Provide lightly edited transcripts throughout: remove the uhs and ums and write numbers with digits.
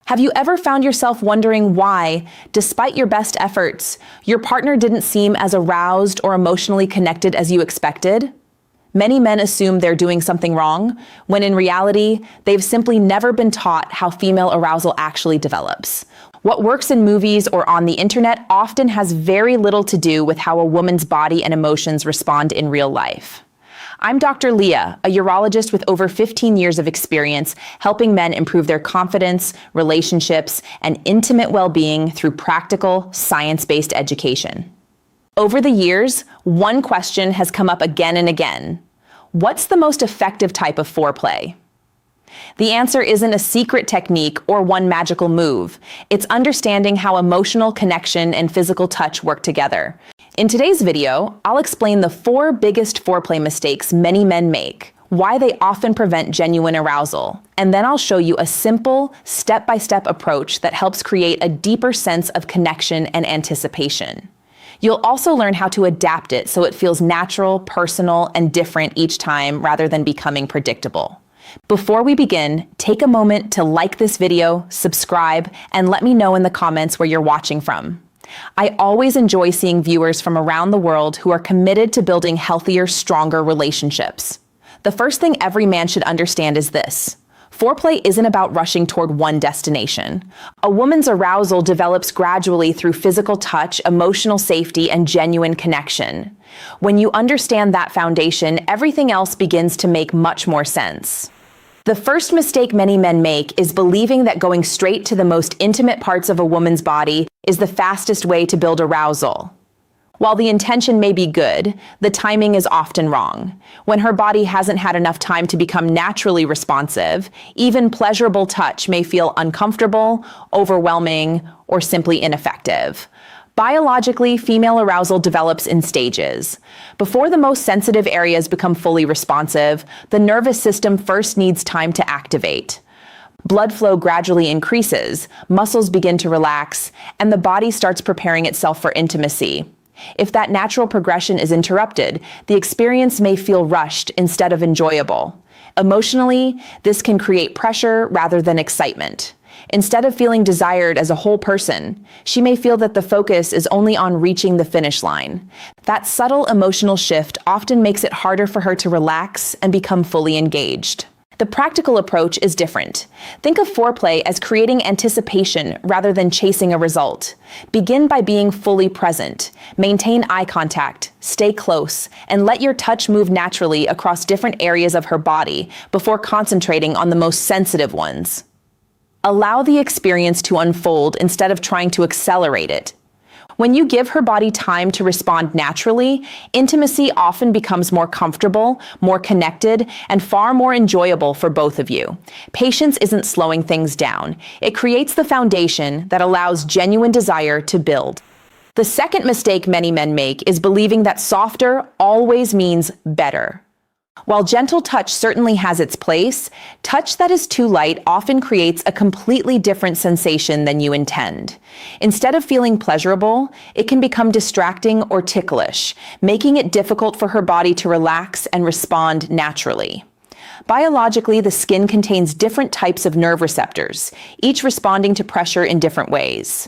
Have you ever found yourself wondering why, despite your best efforts, your partner didn't seem as aroused or emotionally connected as you expected? Many men assume they're doing something wrong, when in reality, they've simply never been taught how female arousal actually develops. What works in movies or on the internet often has very little to do with how a woman's body and emotions respond in real life. I'm Dr. Leah, a urologist with over 15 years of experience helping men improve their confidence, relationships, and intimate well-being through practical, science-based education. Over the years, one question has come up again and again. What's the most effective type of foreplay? The answer isn't a secret technique or one magical move. It's understanding how emotional connection and physical touch work together. In today's video, I'll explain the 4 biggest foreplay mistakes many men make, why they often prevent genuine arousal, and then I'll show you a simple, step-by-step approach that helps create a deeper sense of connection and anticipation. You'll also learn how to adapt it so it feels natural, personal, and different each time rather than becoming predictable. Before we begin, take a moment to like this video, subscribe, and let me know in the comments where you're watching from. I always enjoy seeing viewers from around the world who are committed to building healthier, stronger relationships. The first thing every man should understand is this. Foreplay isn't about rushing toward one destination. A woman's arousal develops gradually through physical touch, emotional safety, and genuine connection. When you understand that foundation, everything else begins to make much more sense. The first mistake many men make is believing that going straight to the most intimate parts of a woman's body is the fastest way to build arousal. While the intention may be good, the timing is often wrong. When her body hasn't had enough time to become naturally responsive, even pleasurable touch may feel uncomfortable, overwhelming, or simply ineffective. Biologically, female arousal develops in stages. Before the most sensitive areas become fully responsive, the nervous system first needs time to activate. Blood flow gradually increases, muscles begin to relax, and the body starts preparing itself for intimacy. If that natural progression is interrupted, the experience may feel rushed instead of enjoyable. Emotionally, this can create pressure rather than excitement. Instead of feeling desired as a whole person, she may feel that the focus is only on reaching the finish line. That subtle emotional shift often makes it harder for her to relax and become fully engaged. The practical approach is different. Think of foreplay as creating anticipation rather than chasing a result. Begin by being fully present. Maintain eye contact, stay close, and let your touch move naturally across different areas of her body before concentrating on the most sensitive ones. Allow the experience to unfold instead of trying to accelerate it. When you give her body time to respond naturally, intimacy often becomes more comfortable, more connected, and far more enjoyable for both of you. Patience isn't slowing things down. It creates the foundation that allows genuine desire to build. The second mistake many men make is believing that softer always means better. While gentle touch certainly has its place, touch that is too light often creates a completely different sensation than you intend. Instead of feeling pleasurable, it can become distracting or ticklish, making it difficult for her body to relax and respond naturally. Biologically, the skin contains different types of nerve receptors, each responding to pressure in different ways.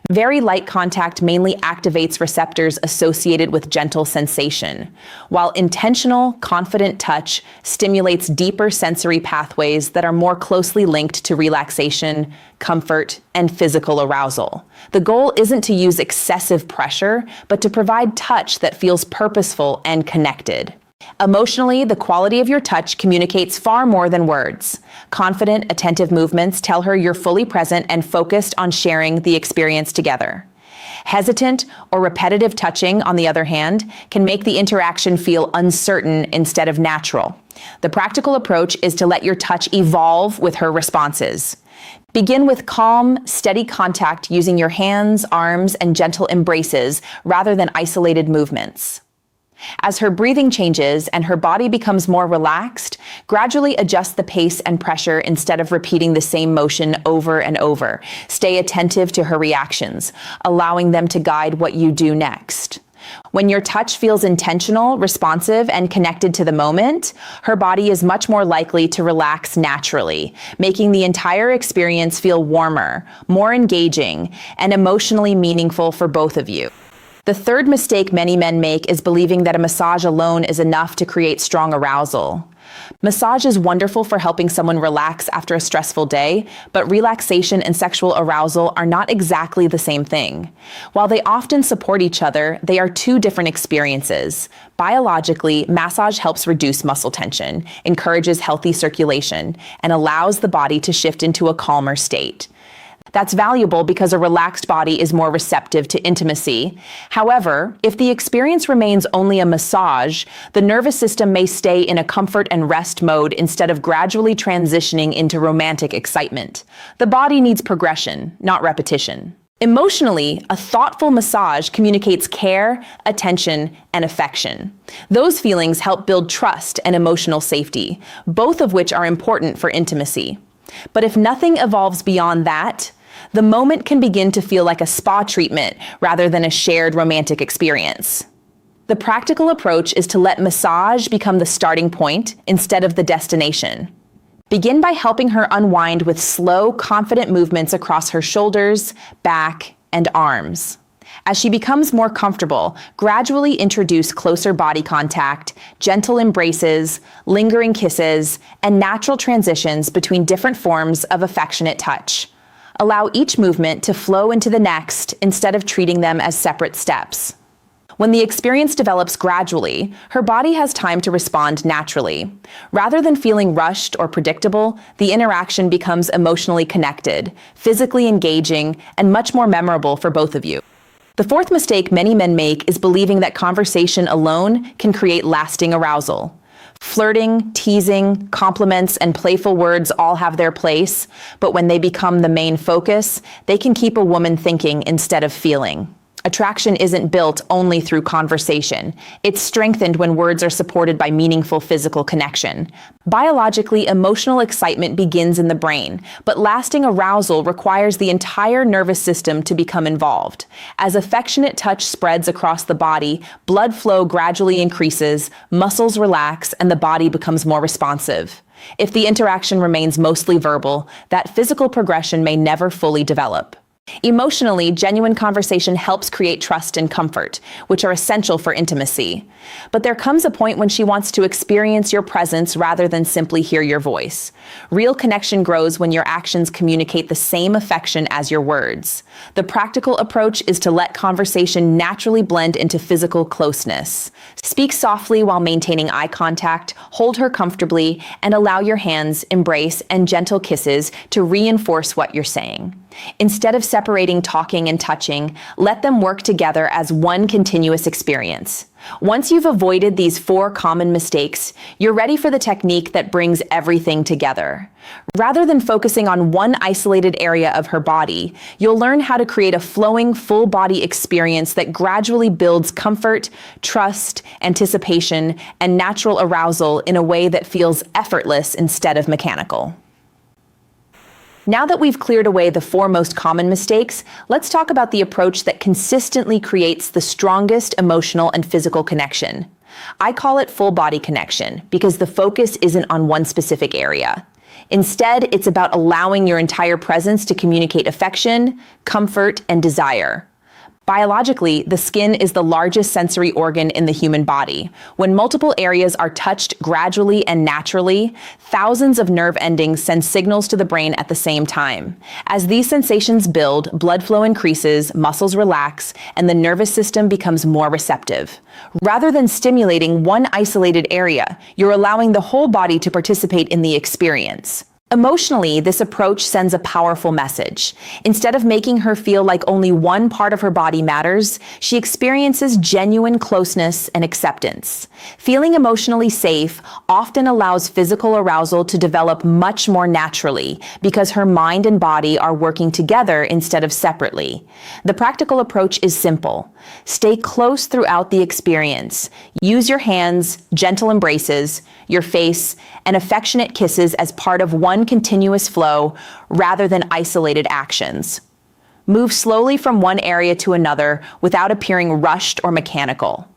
Very light contact mainly activates receptors associated with gentle sensation, while intentional, confident touch stimulates deeper sensory pathways that are more closely linked to relaxation, comfort, and physical arousal. The goal isn't to use excessive pressure, but to provide touch that feels purposeful and connected. Emotionally, the quality of your touch communicates far more than words. Confident, attentive movements tell her you're fully present and focused on sharing the experience together. Hesitant or repetitive touching, on the other hand, can make the interaction feel uncertain instead of natural. The practical approach is to let your touch evolve with her responses. Begin with calm, steady contact using your hands, arms, and gentle embraces rather than isolated movements. As her breathing changes and her body becomes more relaxed, gradually adjust the pace and pressure instead of repeating the same motion over and over. Stay attentive to her reactions, allowing them to guide what you do next. When your touch feels intentional, responsive, and connected to the moment, her body is much more likely to relax naturally, making the entire experience feel warmer, more engaging, and emotionally meaningful for both of you. The third mistake many men make is believing that a massage alone is enough to create strong arousal. Massage is wonderful for helping someone relax after a stressful day, but relaxation and sexual arousal are not exactly the same thing. While they often support each other, they are two different experiences. Biologically, massage helps reduce muscle tension, encourages healthy circulation, and allows the body to shift into a calmer state. That's valuable because a relaxed body is more receptive to intimacy. However, if the experience remains only a massage, the nervous system may stay in a comfort and rest mode instead of gradually transitioning into romantic excitement. The body needs progression, not repetition. Emotionally, a thoughtful massage communicates care, attention, and affection. Those feelings help build trust and emotional safety, both of which are important for intimacy. But if nothing evolves beyond that, the moment can begin to feel like a spa treatment rather than a shared romantic experience. The practical approach is to let massage become the starting point instead of the destination. Begin by helping her unwind with slow, confident movements across her shoulders, back, and arms. As she becomes more comfortable, gradually introduce closer body contact, gentle embraces, lingering kisses, and natural transitions between different forms of affectionate touch. Allow each movement to flow into the next instead of treating them as separate steps. When the experience develops gradually, her body has time to respond naturally. Rather than feeling rushed or predictable, the interaction becomes emotionally connected, physically engaging, and much more memorable for both of you. The fourth mistake many men make is believing that conversation alone can create lasting arousal. Flirting, teasing, compliments, and playful words all have their place, but when they become the main focus, they can keep a woman thinking instead of feeling. Attraction isn't built only through conversation. It's strengthened when words are supported by meaningful physical connection. Biologically, emotional excitement begins in the brain, but lasting arousal requires the entire nervous system to become involved. As affectionate touch spreads across the body, blood flow gradually increases, muscles relax, and the body becomes more responsive. If the interaction remains mostly verbal, that physical progression may never fully develop. Emotionally, genuine conversation helps create trust and comfort, which are essential for intimacy. But there comes a point when she wants to experience your presence rather than simply hear your voice. Real connection grows when your actions communicate the same affection as your words. The practical approach is to let conversation naturally blend into physical closeness. Speak softly while maintaining eye contact, hold her comfortably, and allow your hands, embrace, and gentle kisses to reinforce what you're saying. Instead of separating talking and touching, let them work together as one continuous experience. Once you've avoided these 4 common mistakes, you're ready for the technique that brings everything together. Rather than focusing on one isolated area of her body, you'll learn how to create a flowing, full-body experience that gradually builds comfort, trust, anticipation, and natural arousal in a way that feels effortless instead of mechanical. Now that we've cleared away the 4 most common mistakes, let's talk about the approach that consistently creates the strongest emotional and physical connection. I call it full body connection because the focus isn't on one specific area. Instead, it's about allowing your entire presence to communicate affection, comfort, and desire. Biologically, the skin is the largest sensory organ in the human body. When multiple areas are touched gradually and naturally, thousands of nerve endings send signals to the brain at the same time. As these sensations build, blood flow increases, muscles relax, and the nervous system becomes more receptive. Rather than stimulating one isolated area, you're allowing the whole body to participate in the experience. Emotionally, this approach sends a powerful message. Instead of making her feel like only one part of her body matters, she experiences genuine closeness and acceptance. Feeling emotionally safe often allows physical arousal to develop much more naturally because her mind and body are working together instead of separately. The practical approach is simple. Stay close throughout the experience. Use your hands, gentle embraces, your face, and affectionate kisses as part of one continuous flow rather than isolated actions. Move slowly from one area to another without appearing rushed or mechanical.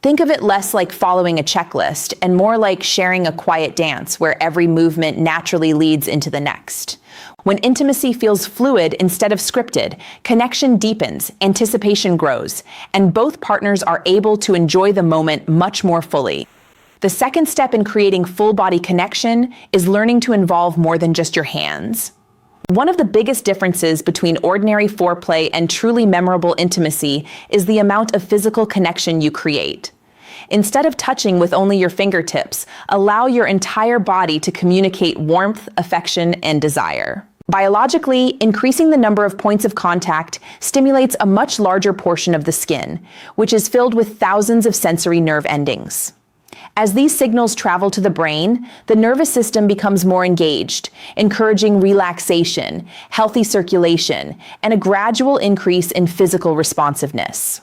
Think of it less like following a checklist and more like sharing a quiet dance where every movement naturally leads into the next. When intimacy feels fluid instead of scripted, connection deepens, anticipation grows, and both partners are able to enjoy the moment much more fully. The second step in creating full-body connection is learning to involve more than just your hands. One of the biggest differences between ordinary foreplay and truly memorable intimacy is the amount of physical connection you create. Instead of touching with only your fingertips, allow your entire body to communicate warmth, affection, and desire. Biologically, increasing the number of points of contact stimulates a much larger portion of the skin, which is filled with thousands of sensory nerve endings. As these signals travel to the brain, the nervous system becomes more engaged, encouraging relaxation, healthy circulation, and a gradual increase in physical responsiveness.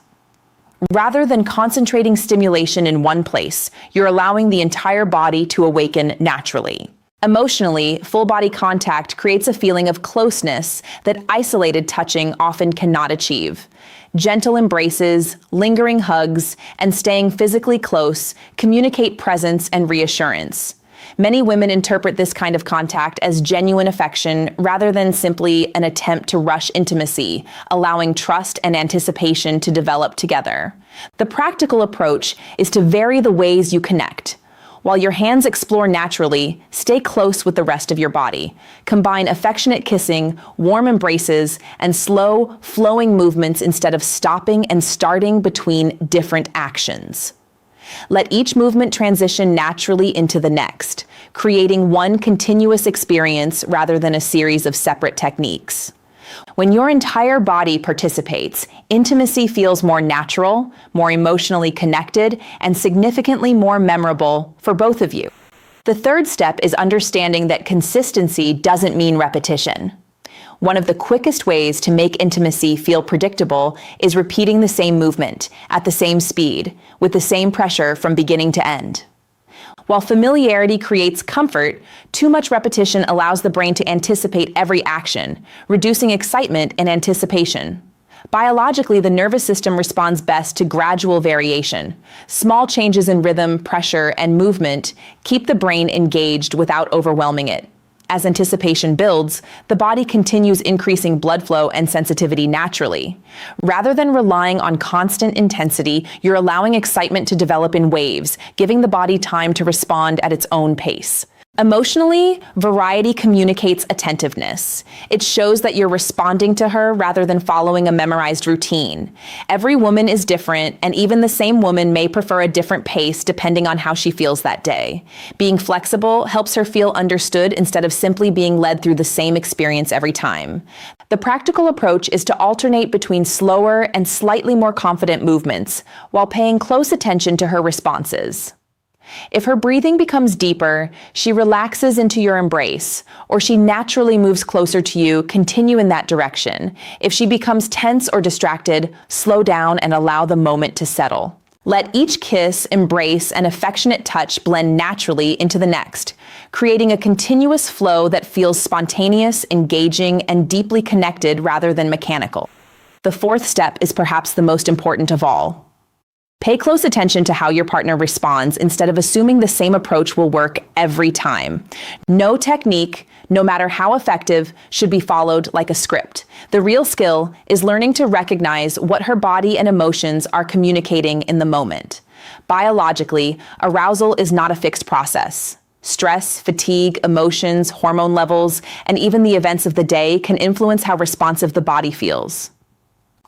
Rather than concentrating stimulation in one place, you're allowing the entire body to awaken naturally. Emotionally, full-body contact creates a feeling of closeness that isolated touching often cannot achieve. Gentle embraces, lingering hugs, and staying physically close communicate presence and reassurance. Many women interpret this kind of contact as genuine affection rather than simply an attempt to rush intimacy, allowing trust and anticipation to develop together. The practical approach is to vary the ways you connect. While your hands explore naturally, stay close with the rest of your body. Combine affectionate kissing, warm embraces, and slow, flowing movements instead of stopping and starting between different actions. Let each movement transition naturally into the next, creating one continuous experience rather than a series of separate techniques. When your entire body participates, intimacy feels more natural, more emotionally connected, and significantly more memorable for both of you. The third step is understanding that consistency doesn't mean repetition. One of the quickest ways to make intimacy feel predictable is repeating the same movement, at the same speed, with the same pressure from beginning to end. While familiarity creates comfort, too much repetition allows the brain to anticipate every action, reducing excitement and anticipation. Biologically, the nervous system responds best to gradual variation. Small changes in rhythm, pressure, and movement keep the brain engaged without overwhelming it. As anticipation builds, the body continues increasing blood flow and sensitivity naturally. Rather than relying on constant intensity, you're allowing excitement to develop in waves, giving the body time to respond at its own pace. Emotionally, variety communicates attentiveness. It shows that you're responding to her rather than following a memorized routine. Every woman is different, and even the same woman may prefer a different pace depending on how she feels that day. Being flexible helps her feel understood instead of simply being led through the same experience every time. The practical approach is to alternate between slower and slightly more confident movements, while paying close attention to her responses. If her breathing becomes deeper, she relaxes into your embrace, or she naturally moves closer to you, continue in that direction. If she becomes tense or distracted, slow down and allow the moment to settle. Let each kiss, embrace, and affectionate touch blend naturally into the next, creating a continuous flow that feels spontaneous, engaging, and deeply connected rather than mechanical. The fourth step is perhaps the most important of all. Pay close attention to how your partner responds instead of assuming the same approach will work every time. No technique, no matter how effective, should be followed like a script. The real skill is learning to recognize what her body and emotions are communicating in the moment. Biologically, arousal is not a fixed process. Stress, fatigue, emotions, hormone levels, and even the events of the day can influence how responsive the body feels.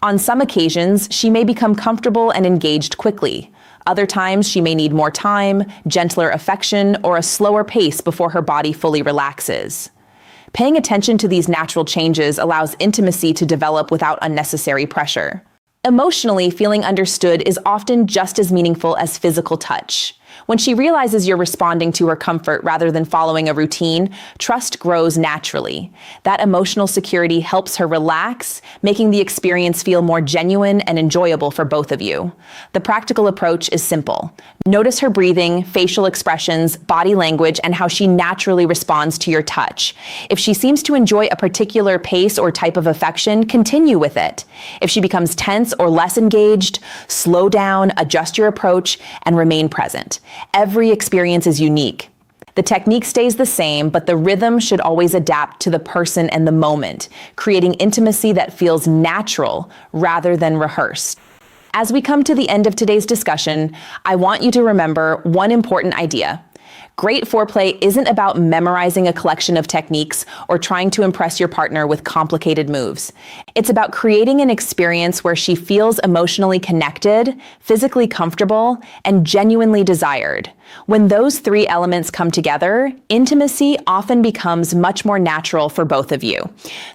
On some occasions, she may become comfortable and engaged quickly. Other times, she may need more time, gentler affection, or a slower pace before her body fully relaxes. Paying attention to these natural changes allows intimacy to develop without unnecessary pressure. Emotionally, feeling understood is often just as meaningful as physical touch. When she realizes you're responding to her comfort rather than following a routine, trust grows naturally. That emotional security helps her relax, making the experience feel more genuine and enjoyable for both of you. The practical approach is simple. Notice her breathing, facial expressions, body language, and how she naturally responds to your touch. If she seems to enjoy a particular pace or type of affection, continue with it. If she becomes tense or less engaged, slow down, adjust your approach, and remain present. Every experience is unique. The technique stays the same, but the rhythm should always adapt to the person and the moment, creating intimacy that feels natural rather than rehearsed. As we come to the end of today's discussion, I want you to remember one important idea. Great foreplay isn't about memorizing a collection of techniques or trying to impress your partner with complicated moves. It's about creating an experience where she feels emotionally connected, physically comfortable, and genuinely desired. When those three elements come together, intimacy often becomes much more natural for both of you.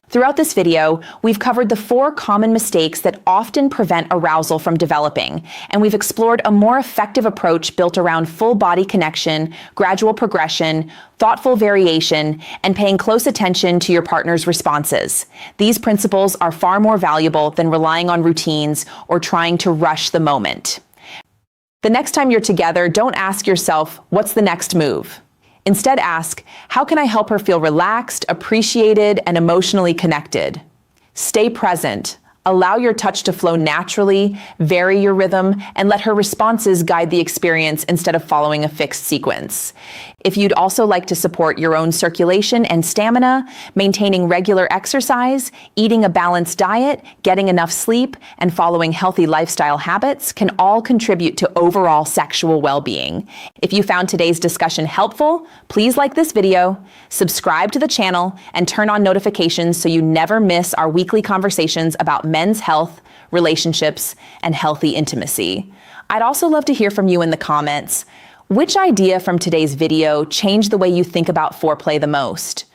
Throughout this video, we've covered the 4 common mistakes that often prevent arousal from developing, and we've explored a more effective approach built around full body connection, gradual progression, thoughtful variation, and paying close attention to your partner's responses. These principles are far more valuable than relying on routines or trying to rush the moment. The next time you're together, don't ask yourself, what's the next move? Instead, ask, how can I help her feel relaxed, appreciated, and emotionally connected? Stay present. Allow your touch to flow naturally, vary your rhythm, and let her responses guide the experience instead of following a fixed sequence. If you'd also like to support your own circulation and stamina, maintaining regular exercise, eating a balanced diet, getting enough sleep, and following healthy lifestyle habits can all contribute to overall sexual well-being. If you found today's discussion helpful, please like this video, subscribe to the channel, and turn on notifications so you never miss our weekly conversations about men's health, relationships, and healthy intimacy. I'd also love to hear from you in the comments. Which idea from today's video changed the way you think about foreplay the most?